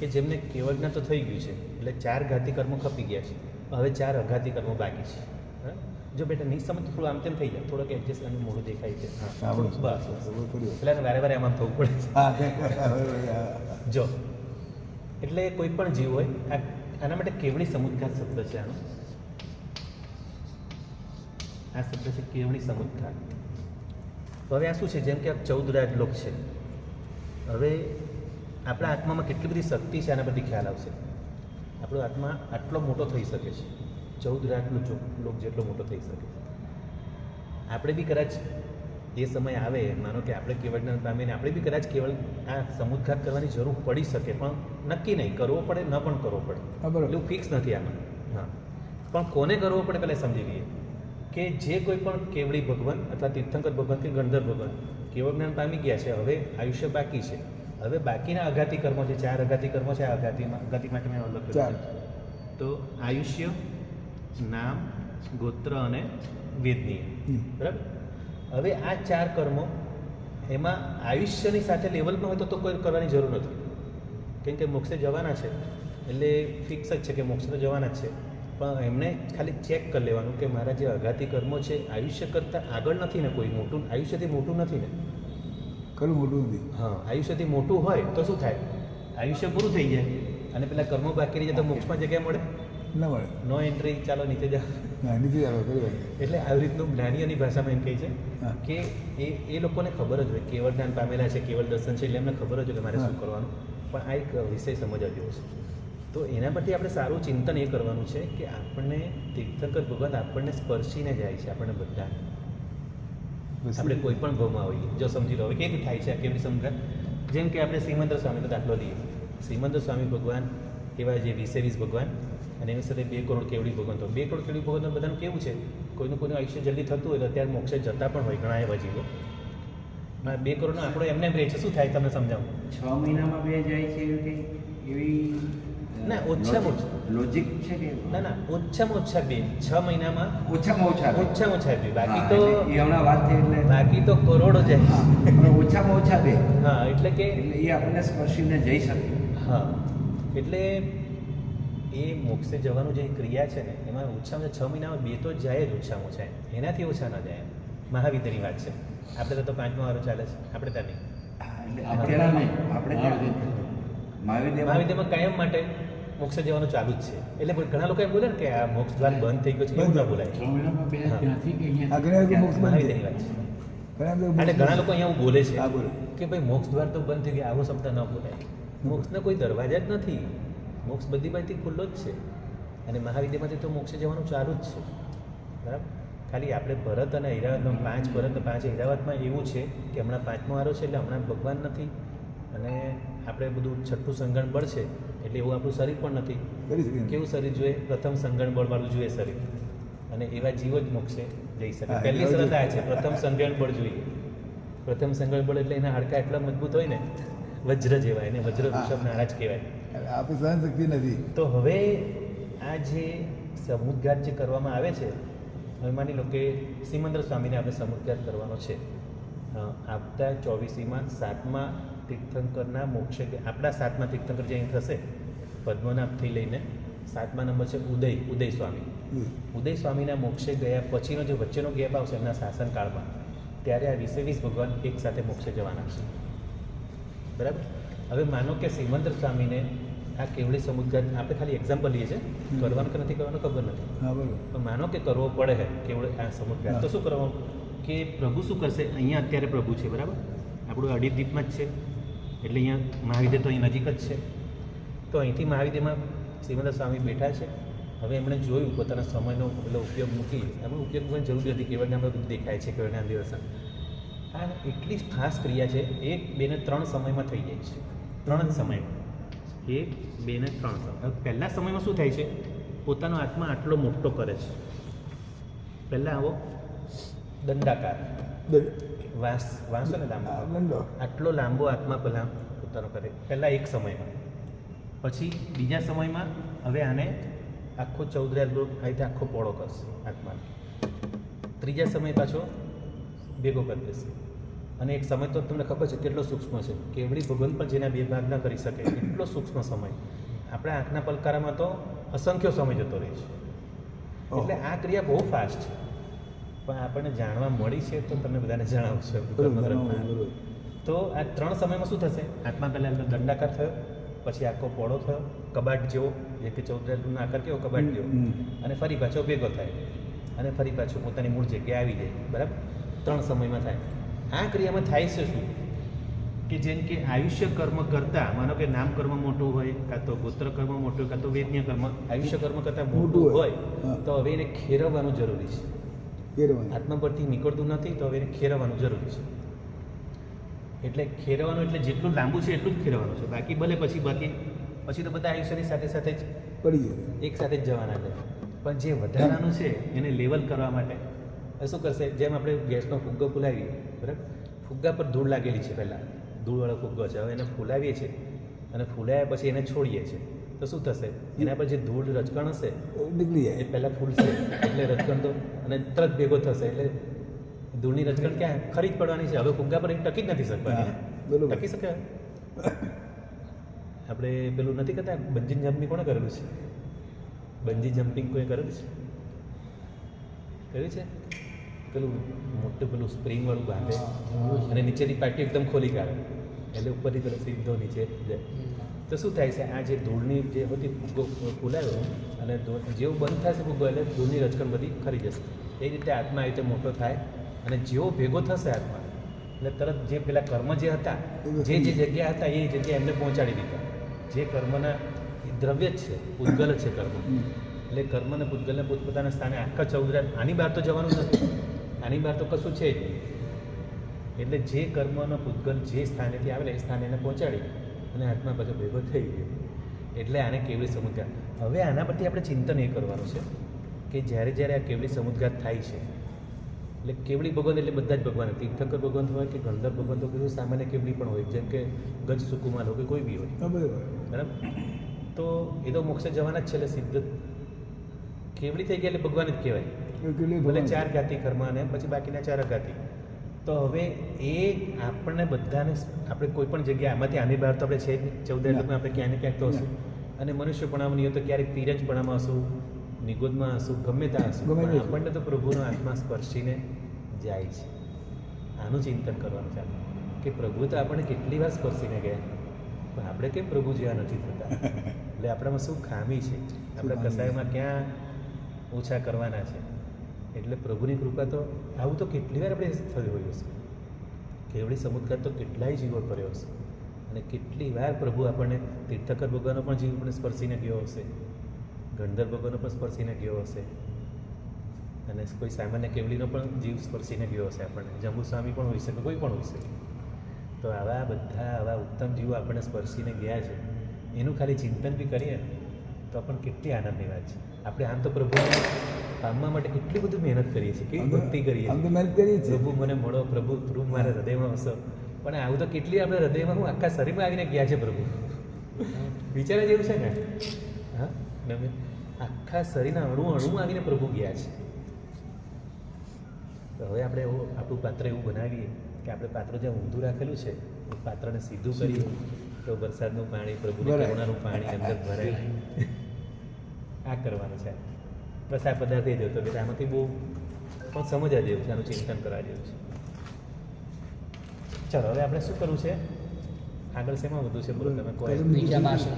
કે જેમને કેવળ જ્ઞાન તો થઈ ગયું છે, એટલે 4 ઘાતી કર્મો ખપી ગયા છે, હવે 4 અઘાતી કર્મો બાકી છે. જો બેટા નહીં સમજ થોડું આમ તેમ થઈ જાય, થોડોક એડજસ્ટ અને મોડું દેખાય છે. હા બસ એટલે વારે વારે આમ થવું પડે છે. જો એટલે કોઈ પણ જીવ હોય આના માટે કેવળી સમુદ્ઘાત શબ્દ છે. આ શબ્દ છે કેવળી સમુદ્ઘાત. તો હવે આ શું છે, જેમ કે આ 14 રાજલોક છે. હવે આપણા આત્મામાં કેટલી બધી શક્તિ છે આના પરથી ખ્યાલ આવશે. આપણો આત્મા આટલો મોટો થઈ શકે છે, 14 રાજલોક જેટલો મોટો થઈ શકે. આપણે બી કદાચ એ સમય આવે, માનો કે આપણે કેવળ જ્ઞાન પામીને આપણે બી કદાચ કેવળ આ સમુદ્ઘાત કરવાની જરૂર પડી શકે, પણ નક્કી નહીં, કરવો પડે ન પણ કરવો પડે, એટલું ફિક્સ નથી આમાં. હા, પણ કોને કરવો પડે પહેલાં સમજી લઈએ કે જે કોઈ પણ કેવળી ભગવાન અથવા તીર્થંકર ભગવાન કે ગંધર્વ ભગવાન કેવળ જ્ઞાન પામી ગયા છે, હવે આયુષ્ય બાકી છે. હવે બાકીના અઘાતી કર્મો છે, 4 અઘાતી કર્મો છે. આ અઘાતી માટે મેં અલગ કર્યું. તો આયુષ્ય, નામ, ગોત્ર અને વેદનીય. બરાબર. હવે આ 4 કર્મો એમાં આયુષ્યની સાથે લેવલમાં હોય તો કોઈ કરવાની જરૂર નથી, કેમ કે મોક્ષે જવાના છે એટલે ફિક્સ જ છે કે મોક્ષે તો જવાના જ છે. પણ એમને ખાલી ચેક કરી લેવાનું કે મારા જે અઘાતી કર્મો છે આયુષ્ય કરતાં આગળ નથી ને, કોઈ મોટું આયુષ્યથી મોટું નથી ને. ખરું મોટું નથી. હા, આયુષ્યથી મોટું હોય તો શું થાય, આયુષ્ય પૂરું થઈ જાય અને પેલા કર્મો બાકી રહી જાય તો મોક્ષમાં જગ્યા મળે ના મળે. નો એન્ટ્રી, ચાલો નીચે જાઓ. નીચે જાઓ. એટલે આવી રીતનું જ્ઞાનીઓની ભાષામાં એમ કહે છે કે એ લોકોને ખબર જ હોય, કેવળ જ્ઞાન પામેલા છે, કેવળ દર્શન છે, એટલે એમને ખબર જ હોય કે મારે શું કરવાનું. પણ આ એક વિષય સમજવા જેવો છે. તો એના પરથી આપણે સારું ચિંતન એ કરવાનું છે કે આપણને તીર્થંકર ભગવાન આપણને સ્પર્શીને જાય છે, આપણને બધા. આપણે કોઈ પણ ભાવમાં હોઈએ, જો સમજી લો હવે કેવી થાય છે આ કેવી સમજાય. જેમ કે આપણે શ્રીમંદર સ્વામીનો દાખલો લઈએ. શ્રીમંદર સ્વામી ભગવાન એવા જે 20 ભગવાન અને એની સાથે 2 કરોડ કેવડી ભગવાન. તો 2 કરોડ કેવડી ભગવાન બધાનું કેવું છે, કોઈનું આયુષ્ય જલ્દી થતું હોય તો અત્યારે મોક્ષે જતા પણ હોય ઘણા એવા જીવો. 2 કરોડનો આંકડો એમને એમ રહે છે. શું થાય તમને સમજાવું? 6 મહિનામાં 2 જાય છે એવી ના, ઓછામાં ઓછા લોજિક છે કે ના, ઓછામાં ઓછા 2, 6 મહિનામાં ઓછામાં ઓછા 2. બાકી તો એ હમણાં વાત થઈ એટલે બાકી તો કરોડો જાય. ઓછામાં ઓછા 2. હા, એટલે કે એ આપણને સ્પર્શીને જઈ શકે. હા, એટલે એ મોક્ષે જવાનું જે ક્રિયા છે ને એમાં ઓછામાં ઓછા 6 મહિનામાં 2 તો જાય જ ઓછામાં ઓછા. એનાથી ઓછા ના જાય. મહાવિદ્યની વાત છે. આપણે તો 5મો વારો ચાલે છે, આપણે ત્યાં નહીં. અત્યારે નહીં, આપણે ત્યાં મહાવિદ્યમાં કાયમ માટે મોક્ષે જવાનું ચાલુ જ છે. એટલે ઘણા લોકો એમ બોલે ને કે આ મોક્ષ દ્વાર બંધ થઈ ગયો છે, એવું ના બોલાય. મહાવિદ્યની વાત છે. એટલે ઘણા લોકો અહીંયા બોલે છે કે ભાઈ મોક્ષ દ્વાર તો બંધ થઈ ગયા, આવો શબ્દ ન બોલાય. મોક્ષના કોઈ દરવાજા જ નથી. મોક્ષ બધી બાજુથી ખુલ્લો જ છે અને મહાવિદ્યમાંથી તો મોક્ષે જવાનું ચાલુ જ છે. બરાબર. ખાલી આપણે ભરત અને ઐરાવતમાં 5 ભરત અને 5 ઐરાવતમાં એવું છે કે હમણાં 5મો વારો છે એટલે હમણાં ભગવાન નથી અને આપણે બધું છઠ્ઠું સંગણ બળ છે એટલે એવું આપણું શરીર પણ નથી. કેવું શરીર જોઈએ? પ્રથમ સંગણ બળવાળું જોઈએ શરીર, અને એવા જીવો જ મોક્ષે જઈ શકે. પહેલી શરત આ છે, પ્રથમ સંગણ બળ જોઈએ. પ્રથમ સંગણ બળ એટલે એના હાડકા એટલા મજબૂત હોય ને, વજ્ર જેવાય, એને વજ્ર ઋષભ નારાજ કહેવાય. આપણી સહનશક્તિ નથી. તો હવે આ જે સમુદ્ઘાત જે કરવામાં આવે છે, હવે માની લો કે સિમંદર સ્વામીને આપણે સમુદ્ઘાત કરવાનો છે. આવતા 24મીમાં 7મા તીર્થંકરના મોક્ષે, આપણા 7મા તીર્થંકર જે અહીં થશે પદ્મનાભથી લઈને 7મા નંબર છે ઉદય સ્વામી. ઉદય સ્વામીના મોક્ષે ગયા પછીનો જે વચ્ચેનો ગેપ આવશે એમના શાસનકાળમાં, ત્યારે આ 20 ભગવાન એક સાથે મોક્ષે જવાના છે. બરાબર. હવે માનો કે સિમંદર સ્વામીને આ કેવળી સમુદ્ઘાત, આપણે ખાલી એક્ઝામ્પલ લઈએ છીએ, કરવાનું કે નથી કરવાનું ખબર નથી, પણ માનો કે કરવો પડે છે કેવળી આ સમુદ્ઘાત, તો શું કરવાનું કે પ્રભુ શું કરશે? અહીંયા અત્યારે પ્રભુ છે, બરાબર, આપણું અડીદીપમાં જ છે, એટલે અહીંયા મહાવિદ્ય તો અહીં નજીક જ છે. તો અહીંથી મહાવિદ્યમાં સિમંદર સ્વામી બેઠા છે. હવે એમણે જોયું પોતાના સમયનો પેલો ઉપયોગ મૂકી, એમનો ઉપયોગ કરવાની જરૂર હતી. કેવળ જ્ઞાન બધું દેખાય છે, કેવળ જ્ઞાન દિવસ આ એટલી જ ખાસ ક્રિયા છે. 1, 2 ને 3 સમયમાં થઈ જાય છે. 3 જ સમયમાં 1, 2 ને 3 સમય. હવે પહેલા સમયમાં શું થાય છે? પોતાનો આત્મા આટલો મોટો કરે છે. પહેલાં આવો દંડાકાર વાંસો ને લાંબો, આટલો લાંબો આત્મા પહેલાં પોતાનો કરે પહેલાં એક સમયમાં. પછી બીજા સમયમાં હવે આને આખો 14 રાજલોક આ રીતે આખો પોળો કરશે આત્માને. ત્રીજા સમય પાછો ભેગો કરી દેશે. અને એક સમય તો તમને ખબર છે કેટલો સૂક્ષ્મ છે, કેવડી ભગવાન પણ જેના બે ભાગ ન કરી શકે એટલો સૂક્ષ્મ સમય. આપણા આંખના પલકારામાં તો અસંખ્ય સમય જતો રહે છે. એટલે આ ક્રિયા બહુ ફાસ્ટ છે, પણ આપણને જાણવા મળી છે તો તમને બધાને જણાવું છું. બરોબર. તો આ 3 સમયમાં શું થશે? આત્મા પહેલાં દંડાકાર થયો, પછી આખો પોળો થયો, કબાટ જેવો, જે કે 14 આકાર કેવો કબાટ જેવો, અને ફરી પાછો ભેગો થાય, અને ફરી પાછો પોતાની મૂળ જગ્યાએ આવી જાય. બરાબર? 3 સમયમાં થાય. આ ક્રિયામાં થાય છે શું? કે જેમ કે આયુષ્ય કર્મ કરતાં, માનો કે નામ કર્મ મોટું હોય, કાં તો ગોત્ર કર્મ મોટું હોય, કાં તો વેદન્ય કર્મ આયુષ્ય કર્મ કરતાં મોટું હોય, તો હવે એને ખેરવવાનું જરૂરી છે. કેરવાનું. આત્મા પરથી નીકળતું નથી, તો હવે એને ખેરવવાનું જરૂરી છે. એટલે ખેરવાનું એટલે જેટલું લાંબુ છે એટલું જ ખેરવાનું છે. બાકી ભલે પછી તો બધા આયુષ્યની સાથે સાથે જ પડી જાય. એક સાથે જ જવાના છે. પણ જે વધારાનું છે એને લેવલ કરવા માટે એ શું કરશે? જેમ આપણે ગેસનો ફુગ્ગો ફૂલાવીએ, બરાબર? ફુગ્ગા પર ધૂળ લાગેલી છે, પહેલાં ધૂળવાળો ફુગ્ગો છે, હવે એને ફૂલાવીએ છીએ અને ફૂલાયા પછી એને છોડીએ છીએ, તો શું થશે? એના પર જે ધૂળ રજકણ હશે નીકળી એ જાય. પહેલાં ફૂલશે, એટલે રજકણ તો અને તરત ભેગો થશે, એટલે ધૂળની રજકણ ક્યાં ખરી જ પડવાની છે. હવે ફુગ્ગા પર એ ટકી જ નથી શકવાની. હા, બરોબર. ટકી શકે? આપણે પેલું નથી કરતા, બંજી જમ્પિંગ કોણે કરેલું છે? બંજી જમ્પિંગ કોઈ કરેલું છે? કર્યું છે? પેલું મોટું પેલું સ્પ્રિંગ વાળું બાંધે અને નીચેની પાટી એકદમ ખોલી કાઢે, એટલે ઉપરથી પેલો સીધો નીચે જાય. તો શું થાય છે? આ જે ધૂળની જે હતી ફુગ્ગો ફૂલાયો અને જેવું બંધ થશે ફુગ્ગો એટલે ધૂળની રજકણ બધી ખરી જશે. એ રીતે આત્મા આ રીતે મોટો થાય અને જેવો ભેગો થશે આત્મા એટલે તરત જે પેલા કર્મ જે હતા, જે જગ્યા હતા એ જગ્યાએ એમને પહોંચાડી દીધા. જે કર્મના દ્રવ્ય જ છે, પૂતગલ જ છે કર્મ. એટલે કર્મ અને પૂતગલને પોતપોતાના સ્થાને આખા 14 આની બહાર તો જવાનું નથી, આની બહાર તો કશું છે જ નહીં. એટલે જે કર્મનો પૂતગલ જે સ્થાનેથી આવેલા એ સ્થાને એને પહોંચાડી અને આત્મા પાછો ભેગો થઈ ગયો. એટલે આને કેવડી સમુદ્ગાત. હવે આના પરથી આપણે ચિંતન એ કરવાનું છે કે જ્યારે જ્યારે આ કેવડી સમુદ્ગાત થાય છે, એટલે કેવડી ભગવાન એટલે બધા જ ભગવાન, તીર્થંકર ભગવાન હોય કે ગંધર ભગવાન તો કોઈ સામાન્ય કેવડી પણ હોય, જેમ કે ગજ સુકુમાર હોય કે કોઈ બી હોય. બરાબર? તો એ તો મોક્ષે જવાના જ છે, એટલે સિદ્ધ કેવડી થઈ ગયા એટલે ભગવાન જ કહેવાય. ભલે 4 ગાતી કર્મ અને પછી બાકીના 4 અગાતી. તો હવે એ આપણને બધાને આપણે કોઈ પણ જગ્યાએ આમાંથી આની બહાર તો આપણે છે જ નહીં. 14 લોકમાં આપણે ક્યાંય ને ક્યાંક તો હશું, અને મનુષ્યપણામાં નહીં હોય તો ક્યારેક તિરંજપણામાં હશું, નિગોદમાં હશું, ગમે ત્યાં હશું. ગમે પણ તે. આપણને તો પ્રભુનો આત્મા સ્પર્શીને જાય છે. આનું ચિંતન કરવાનું છે કે પ્રભુ તો આપણને કેટલી વાર સ્પર્શીને ગયા, પણ આપણે કેમ પ્રભુ જેવા નથી થતા? એટલે આપણામાં શું ખામી છે? આપણે કસાયમાં ક્યાં ઓછા કરવાના છે? એટલે પ્રભુની કૃપા તો આવું તો કેટલી વાર આપણે થયું હોય હશે. કેવડી સમુદ્ગાત તો કેટલાય જીવો કર્યો હશે, અને કેટલી વાર પ્રભુ આપણને તીર્થકર ભગવાનનો પણ જીવ આપણને સ્પર્શીને ગયો હશે, ગંધર્વ ભગવાનનો પણ સ્પર્શીને ગયો હશે, અને કોઈ સામાન્ય કેવડીનો પણ જીવ સ્પર્શીને ગયો હશે આપણને. જંબુ સ્વામી પણ હોઈ શકે, કોઈ પણ હોઈ શકે. તો આવા બધા આવા ઉત્તમ જીવો આપણને સ્પર્શીને ગયા છે, એનું ખાલી ચિંતન બી કરીએ તો પણ કેટલી આનંદની વાત છે. આપણે આમ તો પ્રભુને પામવા માટે કેટલી બધી મહેનત કરીએ છીએ, કેવી ભક્તિ કરીએ આમ તો છીએ. મહેનત કરીએ છીએ. પ્રભુ મને મળો, પ્રભુ પ્રભુ મારા હૃદયમાં વસો. પણ આવું તો કેટલી આપણે હૃદયમાં હું આખા શરીરમાં આવીને ગયા છે પ્રભુ. વિચારે જેવું છે ને? હા, નમે આખા શરીરના અણુમાં આવીને પ્રભુ ગયા છે. તો હવે આપણે આપણું પાત્ર એવું બનાવીએ કે આપણે પાત્ર જ્યાં ઊંધું રાખેલું છે એ પાત્રને સીધું કરીએ તો વરસાદનું પાણી, પ્રભુની કરુણાનું પાણી અંદર ભરાય. આ કરવાનું છે. બસ આ પદાર્થ એ જતો એટલે આમાંથી બહુ પણ સમજવા જેવું છે, આનું ચિંતન કરવા જેવું છે. ચાલો હવે આપણે શું કરવું છે? આગળ શેમાં વધુ છે બોલો તમે કહો. બીજા પાસે